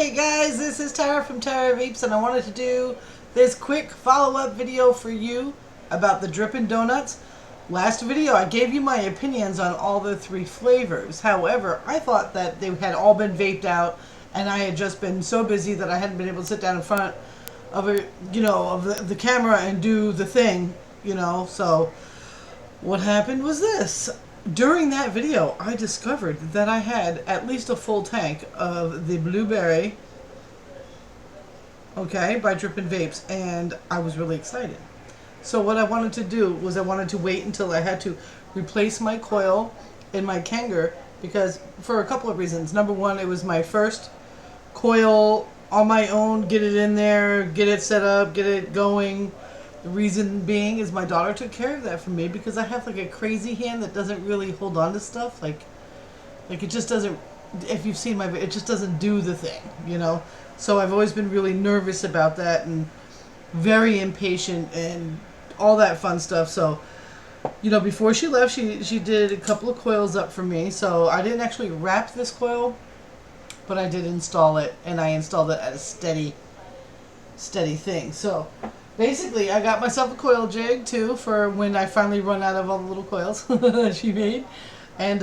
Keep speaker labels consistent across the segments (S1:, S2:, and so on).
S1: Hey guys, this is Tara from Tara Vapes, and I wanted to do this quick follow-up video for you about the Drippin' Donuts. Last video I gave you my opinions on all the three flavors. However, I thought that they had all been vaped out, and I had just been so busy that I hadn't been able to sit down in front of the camera and do the thing, So what happened was this. During that video, I discovered that I had at least a full tank of the BlueBerry, by Drippin' Vapes, and I was really excited. So what I wanted to do was I wanted to wait until I had to replace my coil in my Kanger, because for a couple of reasons. Number one, it was my first coil on my own, get it in there, get it set up, get it going. The reason being is my daughter took care of that for me, because I have like a crazy hand that doesn't really hold on to stuff. Like it just doesn't, if you've seen it just doesn't do the thing, So I've always been really nervous about that and very impatient and all that fun stuff. So, before she left, she did a couple of coils up for me. So I didn't actually wrap this coil, but I did install it, and I installed it at a steady thing. So basically, I got myself a coil jig, too, for when I finally run out of all the little coils that she made. And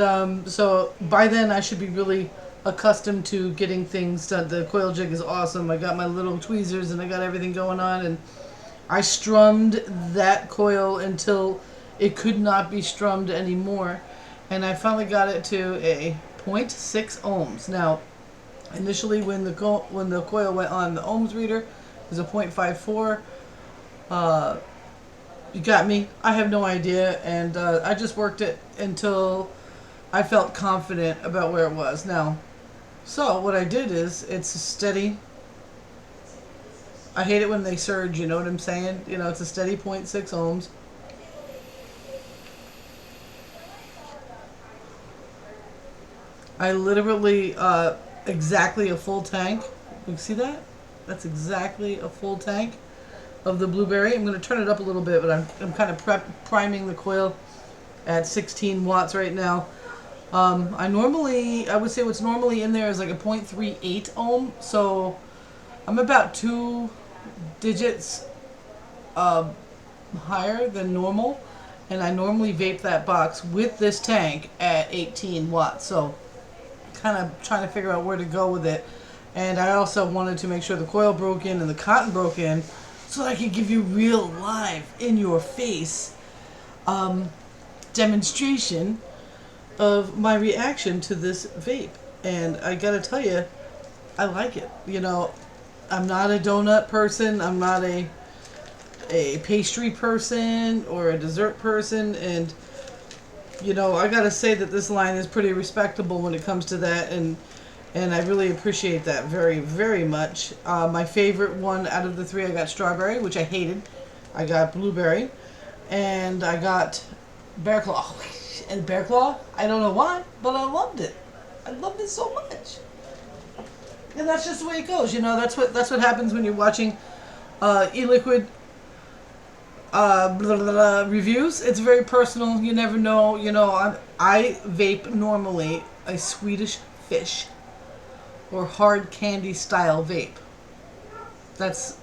S1: so by then, I should be really accustomed to getting things done. The coil jig is awesome. I got my little tweezers, and I got everything going on. And I strummed that coil until it could not be strummed anymore. And I finally got it to a 0.6 ohms. Now, initially, when the coil went on the ohms reader, it was a 0.54. You got me. I have no idea, and I just worked it until I felt confident about where it was. Now, so what I did is, it's a steady. I hate it when they surge, you know what I'm saying? It's a steady 0.6 ohms. I literally, exactly a full tank. You see that? That's exactly a full tank of the BlueBerry. I'm going to turn it up a little bit, but I'm kind of priming the coil at 16 watts right now. I would say what's normally in there is like a 0.38 ohm, so I'm about 2 digits higher than normal, and I normally vape that box with this tank at 18 watts, so kind of trying to figure out where to go with it. And I also wanted to make sure the coil broke in and the cotton broke in, so that I could give you real live, in your face demonstration of my reaction to this vape. And I gotta tell you, I like it. I'm not a donut person, I'm not a pastry person or a dessert person, and I gotta say that this line is pretty respectable when it comes to that, and I really appreciate that very, very much. My favorite one out of the three, I got strawberry, which I hated. I got blueberry, and I got bear claw. And bear claw, I don't know why, but I loved it. I loved it so much. And that's just the way it goes, That's what happens when you're watching e-liquid reviews. It's very personal. You never know. I vape normally a Swedish fish or hard candy style vape. That's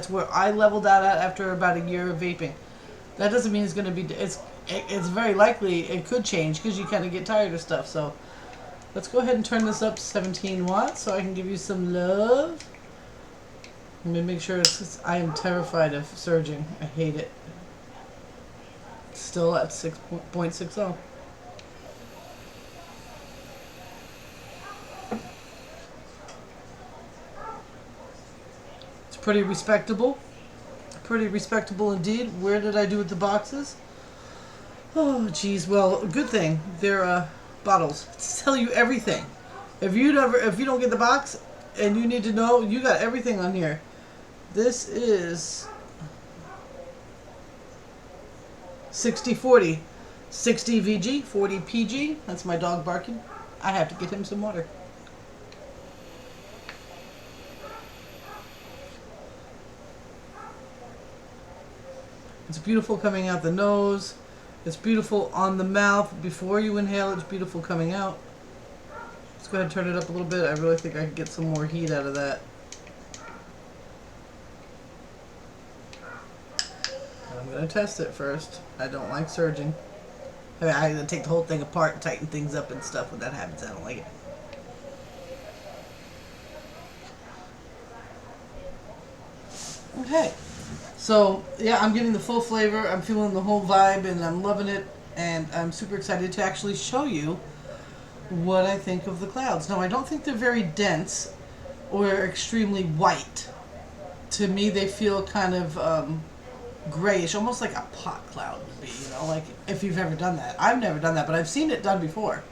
S1: where I leveled out at after about a year of vaping. That doesn't mean it's going to be. It's very likely it could change, because you kind of get tired of stuff. So let's go ahead and turn this up to 17 watts so I can give you some love. Let me make sure I am terrified of surging. I hate it. Still at 6.60. It's pretty respectable. Pretty respectable indeed. Where did I do with the boxes? Oh, geez. Well, good thing they're bottles to tell you everything. If you don't get the box and you need to know, you got everything on here. This is 60-40. 60 VG, 40 PG. That's my dog barking. I have to get him some water. It's beautiful coming out the nose. It's beautiful on the mouth. Before you inhale, it's beautiful coming out. Let's go ahead and turn it up a little bit. I really think I can get some more heat out of that. I'm going to test it first. I don't like surging. I mean, I have to take the whole thing apart and tighten things up and stuff. When that happens, I don't like it. Okay. So, yeah, I'm getting the full flavor. I'm feeling the whole vibe, and I'm loving it. And I'm super excited to actually show you what I think of the clouds. Now, I don't think they're very dense or extremely white. To me, they feel kind of grayish, almost like a pot cloud would be, you know, like if you've ever done that. I've never done that, but I've seen it done before.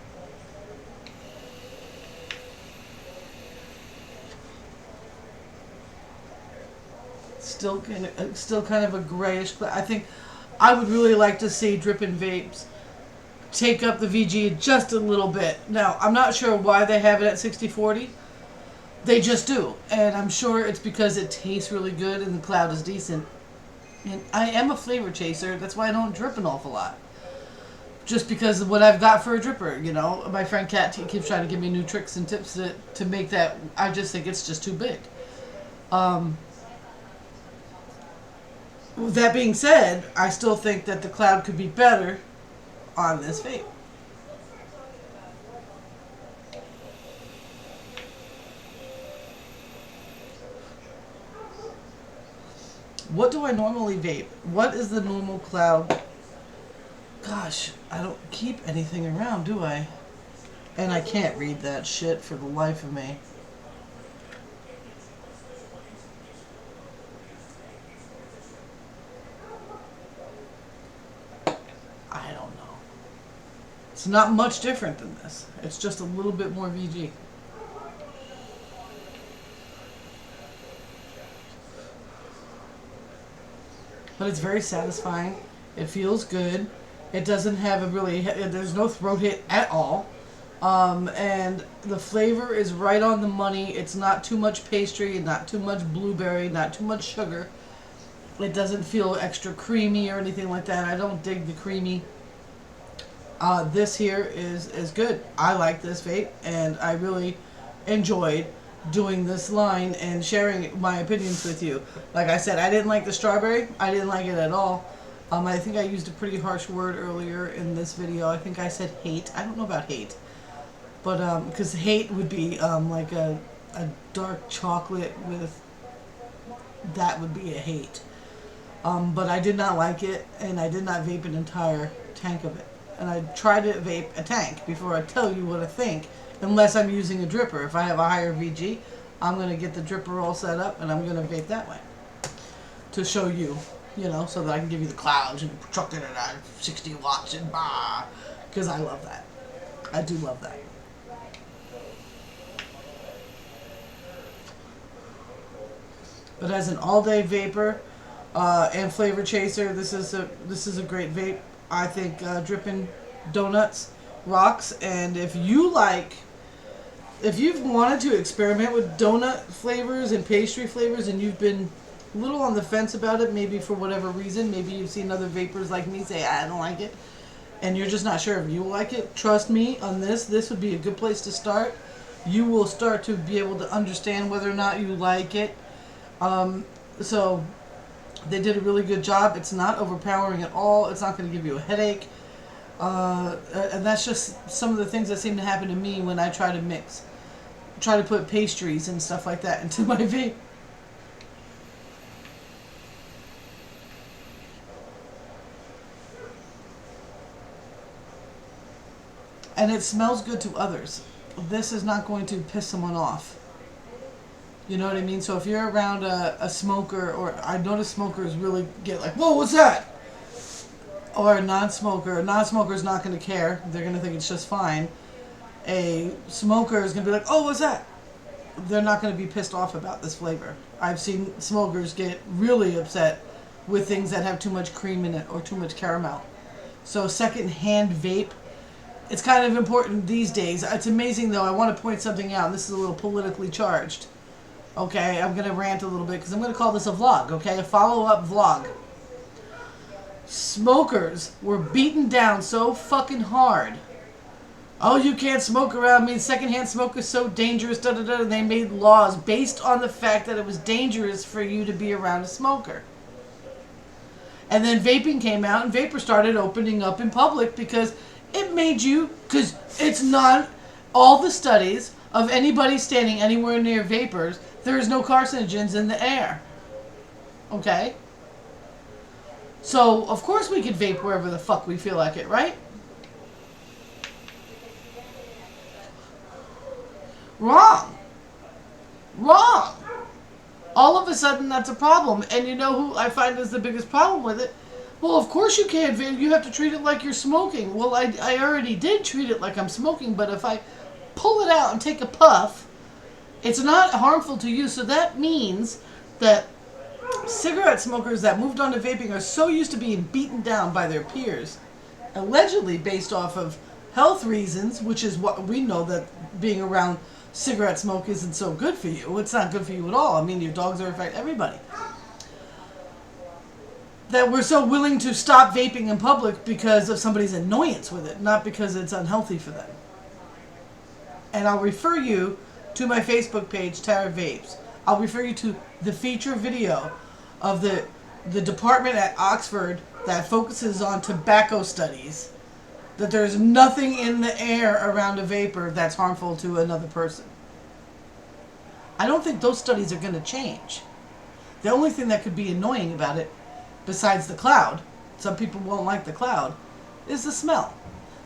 S1: Still kind of a grayish cloud. I think I would really like to see Drippin' Vapes take up the VG just a little bit. Now, I'm not sure why they have it at 60-40. They just do. And I'm sure it's because it tastes really good and the cloud is decent. And I am a flavor chaser. That's why I don't drip an awful lot. Just because of what I've got for a dripper, you know. My friend Kat keeps trying to give me new tricks and tips to make that. I just think it's just too big. With that being said, I still think that the cloud could be better on this vape. What do I normally vape? What is the normal cloud? Gosh, I don't keep anything around, do I? And I can't read that shit for the life of me. I don't know. It's not much different than this. It's just a little bit more VG. But it's very satisfying. It feels good. It doesn't have a really, there's no throat hit at all. And the flavor is right on the money. It's not too much pastry, not too much blueberry, not too much sugar. It doesn't feel extra creamy or anything like that. I don't dig the creamy. This here is good. I like this vape, and I really enjoyed doing this line and sharing my opinions with you. Like I said, I didn't like the strawberry. I didn't like it at all. I think I used a pretty harsh word earlier in this video. I think I said hate. I don't know about hate. But, because hate would be like a dark chocolate with, that would be a hate. But I did not like it, and I did not vape an entire tank of it. And I tried to vape a tank before I tell you what I think. Unless I'm using a dripper. If I have a higher VG, I'm going to get the dripper all set up and I'm going to vape that way. To show you, you know, so that I can give you the clouds and chuck it at 60 watts and bah. Because I love that. I do love that. But as an all-day vapor and flavor chaser, this is a great vape. I think Drippin' Donuts rocks. And if you've wanted to experiment with donut flavors and pastry flavors and you've been a little on the fence about it, maybe for whatever reason, maybe you've seen other vapors like me say, I don't like it, and you're just not sure if you like it, trust me on this would be a good place to start. You will start to be able to understand whether or not you like it. So they did a really good job. It's not overpowering at all. It's not going to give you a headache. And that's just some of the things that seem to happen to me when I try to put pastries and stuff like that into my vape. And it smells good to others. This is not going to piss someone off. You know what I mean? So if you're around a smoker, or I notice smokers really get like, whoa, what's that? Or a non-smoker. A non-smoker is not going to care. They're going to think it's just fine. A smoker is going to be like, oh, what's that? They're not going to be pissed off about this flavor. I've seen smokers get really upset with things that have too much cream in it or too much caramel. So second-hand vape, it's kind of important these days. It's amazing, though. I want to point something out, and this is a little politically charged. Okay, I'm going to rant a little bit because I'm going to call this a vlog, okay? A follow-up vlog. Smokers were beaten down so fucking hard, oh, you can't smoke around me, secondhand smoke is so dangerous, da da da. They made laws based on the fact that it was dangerous for you to be around a smoker. And then vaping came out, and vapor started opening up in public because it made you, because it's not, all the studies of anybody standing anywhere near vapors, there is no carcinogens in the air. Okay? So, of course we could vape wherever the fuck we feel like it, right? Wrong. Wrong. All of a sudden, that's a problem. And you know who I find is the biggest problem with it? Well, of course you can't vape. You have to treat it like you're smoking. Well, I already did treat it like I'm smoking, but if I pull it out and take a puff, it's not harmful to you. So that means that cigarette smokers that moved on to vaping are so used to being beaten down by their peers, allegedly based off of health reasons, which is what we know, that being around cigarette smoke isn't so good for you. It's not good for you at all. I mean, your dogs are affect everybody. That we're so willing to stop vaping in public because of somebody's annoyance with it, not because it's unhealthy for them. And I'll refer you to my Facebook page, Tara Vapes. I'll refer you to the feature video of the department at Oxford that focuses on tobacco studies, that there's nothing in the air around a vapor that's harmful to another person. I don't think those studies are going to change. The only thing that could be annoying about it, besides the cloud, some people won't like the cloud, is the smell.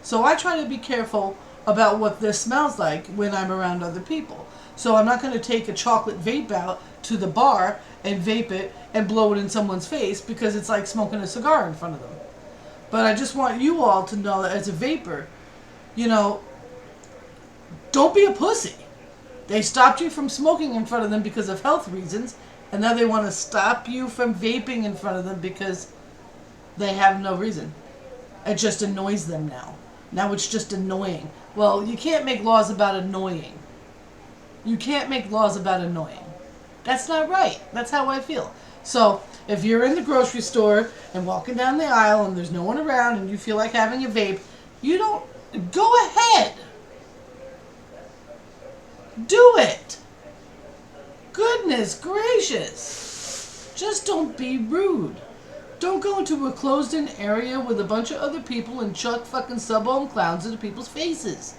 S1: So I try to be careful about what this smells like when I'm around other people. So I'm not going to take a chocolate vape out to the bar and vape it and blow it in someone's face because it's like smoking a cigar in front of them. But I just want you all to know that as a vapor, you know, don't be a pussy. They stopped you from smoking in front of them because of health reasons, and now they want to stop you from vaping in front of them because they have no reason. It just annoys them now. Now it's just annoying. Well, you can't make laws about annoying. You can't make laws about annoying. That's not right. That's how I feel. So, if you're in the grocery store and walking down the aisle and there's no one around and you feel like having a vape, you don't... Go ahead. Do it. Goodness gracious. Just don't be rude. Don't go into a closed-in area with a bunch of other people and chuck fucking sub-ohm clowns into people's faces.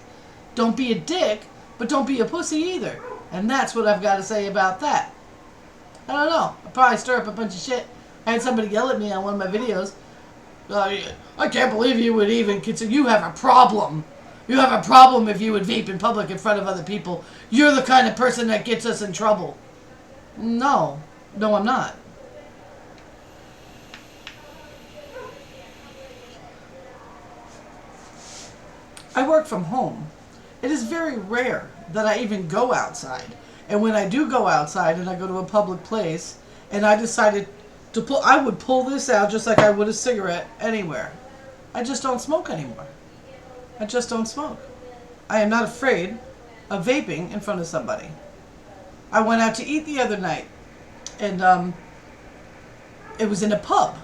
S1: Don't be a dick, but don't be a pussy either. And that's what I've got to say about that. I don't know. I'll probably stir up a bunch of shit. I had somebody yell at me on one of my videos. I can't believe you would even consider... You have a problem. You have a problem if you would vape in public in front of other people. You're the kind of person that gets us in trouble. No. No, I'm not. I work from home. It is very rare that I even go outside. And when I do go outside and I go to a public place and I decided to pull, I would pull this out just like I would a cigarette anywhere. I just don't smoke anymore. I just don't smoke. I am not afraid of vaping in front of somebody. I went out to eat the other night and it was in a pub.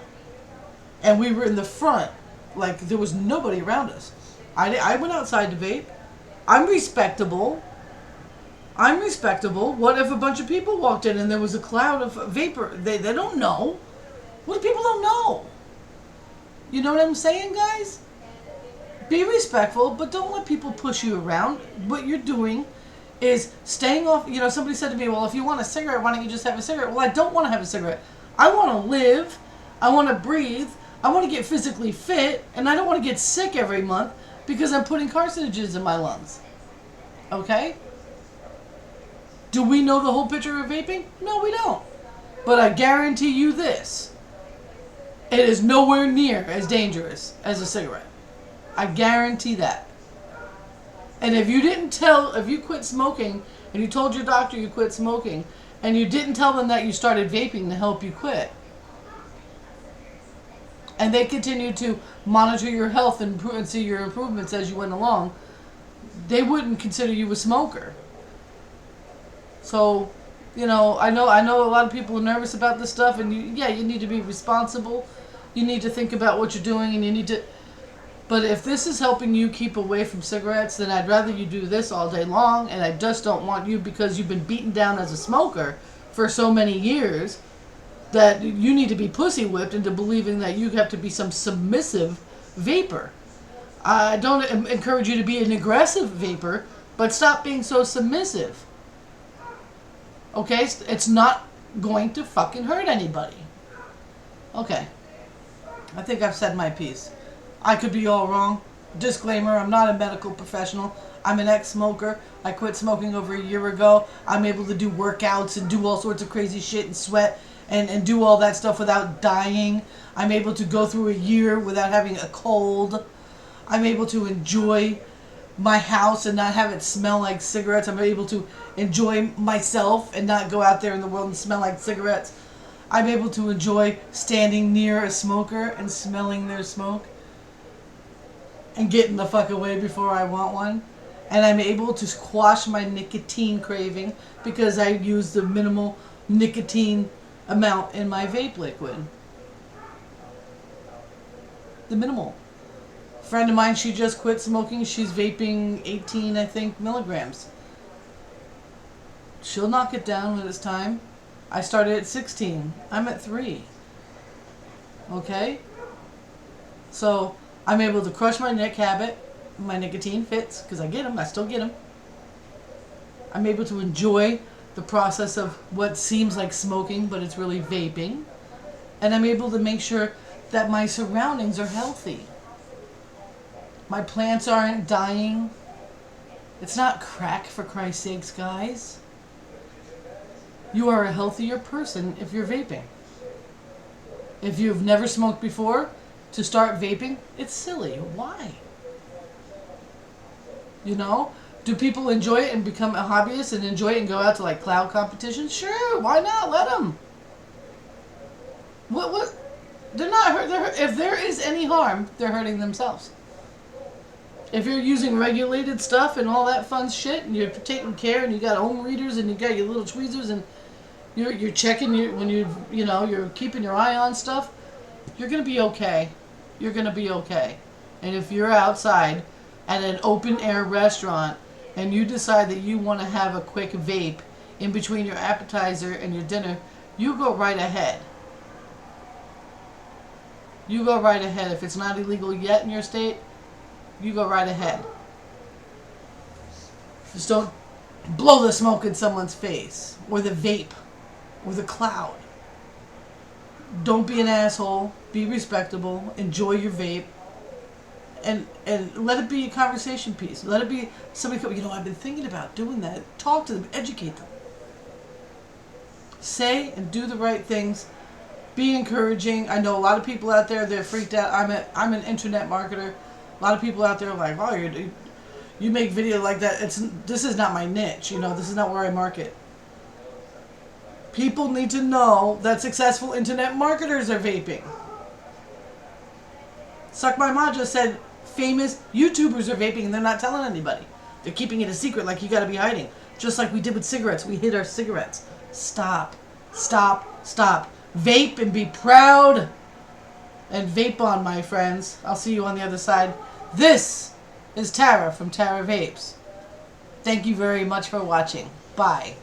S1: And we were in the front, like there was nobody around us. I went outside to vape. I'm respectable. I'm respectable. What if a bunch of people walked in and there was a cloud of vapor? They don't know. What if people don't know? You know what I'm saying, guys? Be respectful, but don't let people push you around. What you're doing is staying off. You know, somebody said to me, well, if you want a cigarette, why don't you just have a cigarette? Well, I don't want to have a cigarette. I want to live. I want to breathe. I want to get physically fit. And I don't want to get sick every month because I'm putting carcinogens in my lungs. Okay? Do we know the whole picture of vaping? No, we don't. But I guarantee you this. It is nowhere near as dangerous as a cigarette. I guarantee that. And if you quit smoking and you told your doctor you quit smoking and you didn't tell them that you started vaping to help you quit, and they continue to monitor your health and see your improvements as you went along, they wouldn't consider you a smoker. So, you know, I know a lot of people are nervous about this stuff, and you need to be responsible. You need to think about what you're doing, and you need to... But if this is helping you keep away from cigarettes, then I'd rather you do this all day long. And I just don't want you, because you've been beaten down as a smoker for so many years, that you need to be pussy whipped into believing that you have to be some submissive vapor. I don't encourage you to be an aggressive vapor, but stop being so submissive. Okay? It's not going to fucking hurt anybody. Okay. I think I've said my piece. I could be all wrong. Disclaimer, I'm not a medical professional. I'm an ex-smoker. I quit smoking over a year ago. I'm able to do workouts and do all sorts of crazy shit and sweat and do all that stuff without dying. I'm able to go through a year without having a cold. I'm able to enjoy my house and not have it smell like cigarettes. I'm able to enjoy myself and not go out there in the world and smell like cigarettes. I'm able to enjoy standing near a smoker and smelling their smoke and getting the fuck away before I want one. And I'm able to quash my nicotine craving because I use the minimal nicotine amount in my vape liquid. The minimal. Friend of mine, she just quit smoking. She's vaping 18, I think, milligrams. She'll knock it down when it's time. I started at 16. I'm at 3. Okay? So, I'm able to crush my nic habit. My nicotine fits, because I get them. I still get them. I'm able to enjoy the process of what seems like smoking, but it's really vaping. And I'm able to make sure that my surroundings are healthy. My plants aren't dying. It's not crack, for Christ's sakes, guys. You are a healthier person if you're vaping. If you've never smoked before, to start vaping, it's silly. Why? You know? Do people enjoy it and become a hobbyist and enjoy it and go out to like cloud competitions? Sure, why not? Let them. What? They're not hurt. If there is any harm, they're hurting themselves. If you're using regulated stuff and all that fun shit, and you're taking care, and you got ohm readers, and you got your little tweezers, and you're checking when you're keeping your eye on stuff, you're gonna be okay. You're gonna be okay. And if you're outside at an open air restaurant and you decide that you want to have a quick vape in between your appetizer and your dinner, you go right ahead. You go right ahead. If it's not illegal yet in your state, you go right ahead. Just don't blow the smoke in someone's face, or the vape, or the cloud. Don't be an asshole. Be respectable. Enjoy your vape. And let it be a conversation piece. Let it be somebody come, I've been thinking about doing that. Talk to them. Educate them. Say and do the right things. Be encouraging. I know a lot of people out there, they're freaked out. I'm an internet marketer. A lot of people out there are like, oh, you make video like that. This is not my niche. This is not where I market. People need to know that successful internet marketers are vaping. Suck My Ma just said famous YouTubers are vaping and they're not telling anybody. They're keeping it a secret, like you gotta be hiding. Just like we did with cigarettes. We hid our cigarettes. Stop. Stop. Stop. Vape and be proud. And vape on, my friends. I'll see you on the other side. This is Tara from Tara Vapes. Thank you very much for watching. Bye.